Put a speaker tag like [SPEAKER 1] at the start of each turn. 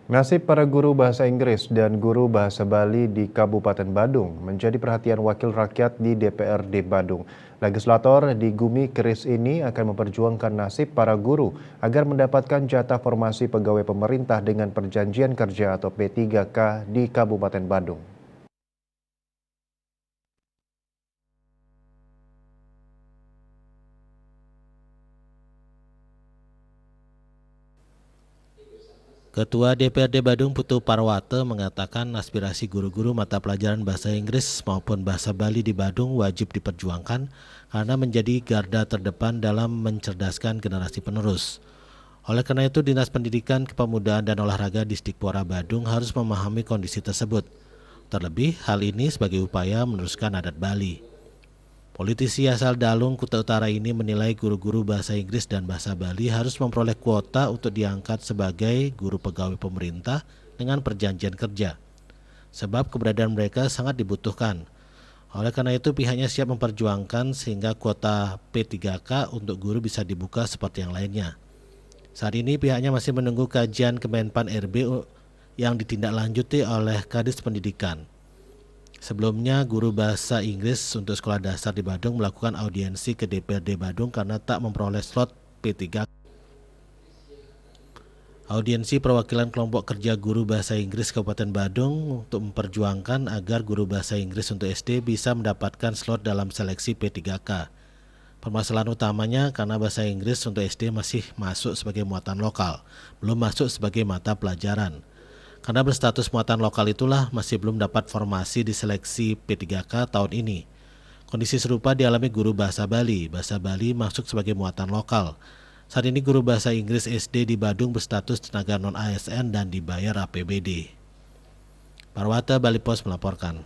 [SPEAKER 1] Nasib para guru bahasa Inggris dan guru bahasa Bali di Kabupaten Badung menjadi perhatian wakil rakyat di DPRD Badung. Legislator di Gumi Keris ini akan memperjuangkan nasib para guru agar mendapatkan jatah formasi pegawai pemerintah dengan perjanjian kerja atau P3K di Kabupaten Badung.
[SPEAKER 2] Ketua DPRD Badung Putu Parwate mengatakan aspirasi guru-guru mata pelajaran bahasa Inggris maupun bahasa Bali di Badung wajib diperjuangkan karena menjadi garda terdepan dalam mencerdaskan generasi penerus. Oleh karena itu, Dinas Pendidikan, Kepemudaan dan Olahraga Disdikpora Badung harus memahami kondisi tersebut. Terlebih, hal ini sebagai upaya meneruskan adat Bali. Politisi asal Dalung, Kuta Utara ini menilai guru-guru bahasa Inggris dan bahasa Bali harus memperoleh kuota untuk diangkat sebagai guru pegawai pemerintah dengan perjanjian kerja. Sebab keberadaan mereka sangat dibutuhkan. Oleh karena itu pihaknya siap memperjuangkan sehingga kuota P3K untuk guru bisa dibuka seperti yang lainnya. Saat ini pihaknya masih menunggu kajian Kemenpan RB yang ditindaklanjuti oleh Kadis Pendidikan. Sebelumnya, guru bahasa Inggris untuk sekolah dasar di Badung melakukan audiensi ke DPRD Badung karena tak memperoleh slot P3. Audiensi perwakilan kelompok kerja guru bahasa Inggris Kabupaten Badung untuk memperjuangkan agar guru bahasa Inggris untuk SD bisa mendapatkan slot dalam seleksi P3K. Permasalahan utamanya karena bahasa Inggris untuk SD masih masuk sebagai muatan lokal, belum masuk sebagai mata pelajaran. Karena berstatus muatan lokal itulah masih belum dapat formasi di seleksi P3K tahun ini. Kondisi serupa dialami guru bahasa Bali. Bahasa Bali masuk sebagai muatan lokal. Saat ini guru bahasa Inggris SD di Badung berstatus tenaga non-ASN dan dibayar APBD. Parwata, Bali Pos melaporkan.